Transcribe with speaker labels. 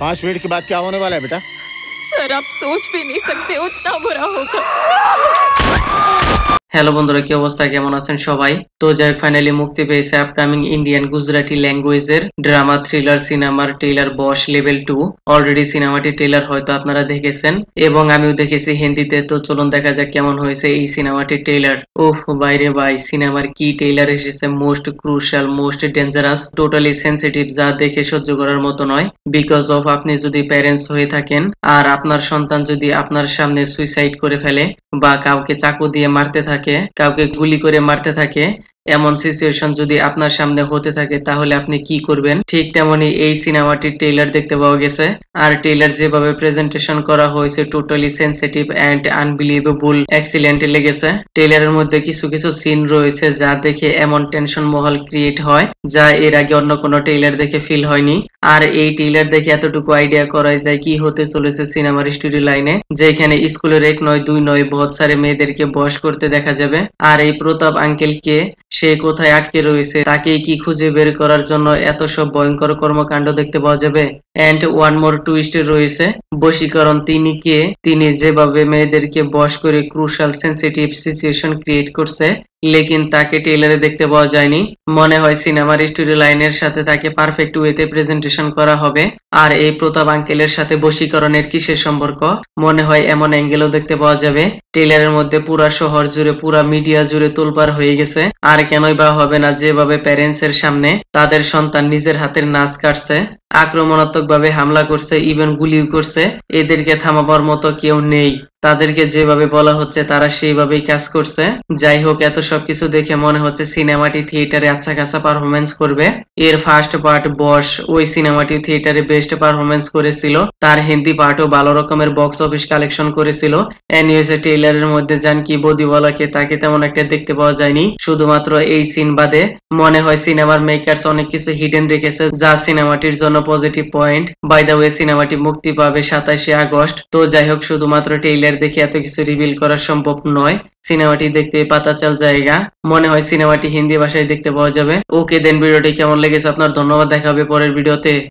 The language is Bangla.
Speaker 1: 5 मिनट के बाद क्या होने वाला है बेटा?
Speaker 2: सर आप सोच भी नहीं सकते उतना बुरा होगा।
Speaker 3: হ্যালো বন্ধুরা, কি অবস্থা, কেমন আছেন সবাই? তো যাই ফাইনালি মুক্তি পেয়েছে আপকামিং ইন্ডিয়ান গুজরাটি ল্যাঙ্গুয়েজের ড্রামা থ্রিলার সিনেমার ট্রেলার বশ লেভেল 2। অলরেডি সিনেমাটি ট্রেলার হয়তো আপনারা দেখেছেন এবং আমিও দেখেছি হিন্দিতে। তো চলুন দেখা যাক কেমন হয়েছে এই সিনেমাটির ট্রেলার। ওহ বাইরে ভাই, সিনেমার কি ট্রেলার এসেছে! Most crucial, most dangerous, totally sensitive, যা দেখে সহ্য করার মতো নয়। বিকজ অফ আপনি যদি প্যারেন্টস হয়ে থাকেন আর আপনার সন্তান যদি আপনার সামনে সুইসাইড করে ফেলে বা কাউকে চাকু দিয়ে মারতে থাকে, কাউকে গুলি করে মারতে থাকে, এমন সিচুয়েশন যদি আপনার সামনে হতে থাকে তাহলে আপনি কি করবেন? ঠিক তেমনি এই সিনেমাটির ট্রেলার দেখতে পাওয়া গেছে। আর ট্রেলার যেভাবে প্রেজেন্টেশন করা হয়েছে totally sensitive and unbelievable, excellent লেগেছে। ট্রেলারের মধ্যে কিছু কিছু সিন রয়েছে যা দেখে এমন টেনশন মহল ক্রিয়েট হয় যা এর আগে অন্য কোনো ট্রেলার দেখে ফিল হয়নি। আর এই ট্রেলার দেখে এতটুকু আইডিয়া করা যায় কি হতে চলেছে সিনেমার স্টোরি লাইনে, যেখানে স্কুলের 1 নয় 2 নয় বহুত সারে মেয়েদেরকে বশ করতে দেখা যাবে। আর এই প্রতাপ আঙ্কেলকে, সে কোথায় আটকে রয়েছে, তাকে কি খুঁজে বের করার জন্য এত সব ভয়ঙ্কর কর্মকাণ্ড দেখতে পাওয়া যাবে। এন্ড ওয়ান মোর টুইস্ট রয়েছে বশীকরণ। তিনি যেভাবে মেয়েদেরকে বশ করে ক্রুশাল সেনসিটিভ সিচুয়েশন ক্রিয়েট করছে, লেকিন তাকে ট্রেলারে দেখতে পাওয়া যায়নি। মনে হয় সিনেমার স্টোরি লাইনের সাথে তাকে পারফেক্ট ওয়েতে প্রেজেন্টেশন করা হবে। আর এই প্রতাপ আঙ্কেলের সাথে বশীকরণের কিসের সম্পর্ক, মনে হয় এমন অ্যাঙ্গেলও দেখতে পাওয়া যাবে। ট্রেলারের মধ্যে পুরা শহর জুড়ে, পুরা মিডিয়া জুড়ে তোলপাড় হয়ে গেছে। আর কেনই বা হবে না, যেভাবে প্যারেন্টস এর সামনে তাদের সন্তান নিজের হাতের নাচ কাটছে, আক্রমণাত্মক ভাবে হামলা করছে, ইভেন গুলিও করছে, এদেরকে থামাবার মতো কেউ নেই। তাদেরকে যেভাবে বলা হচ্ছে তারা সেইভাবেই কাজ করছে। যাই হোক, এত সবকিছু দেখে মনে হচ্ছে সিনেমাটি থিয়েটারে আচ্ছা খাসা পারফরমেন্স করবে। এর ফার্স্ট পার্ট বশ, ওই সিনেমাটি থিয়েটারে বেস্ট পারফরমেন্স করেছিল। তার হিন্দি পার্টও ভালো রকমের বক্স অফিস কালেকশন করেছিল। এনিওয়েজ ট্রেলারের মধ্যে জানকি বদিওয়ালাকে তাকে তেমন একটা দেখতে পাওয়া যায়নি, শুধুমাত্র এই সিন বাদে। মনে হয় সিনেমার মেকার্স অনেক কিছু হিডেন রেখেছে যা সিনেমাটির জন্য positive point. By the way, সিনেমাটি মুক্তি পাবে 27শে আগস্ট। তো যাই হোক, শুধুমাত্র ট্রেলার দেখে এত কিছু রিভিল করা সম্ভব নয়। সিনেমাটি দেখতে পাতাচাল জায়গা। মনে হয় সিনেমাটি হিন্দি ভাষায় দেখতে পাওয়া যাবে। ওকে দেন, ভিডিওটি কেমন লেগেছে আপনার? ধন্যবাদ, দেখা হবে পরের ভিডিওতে।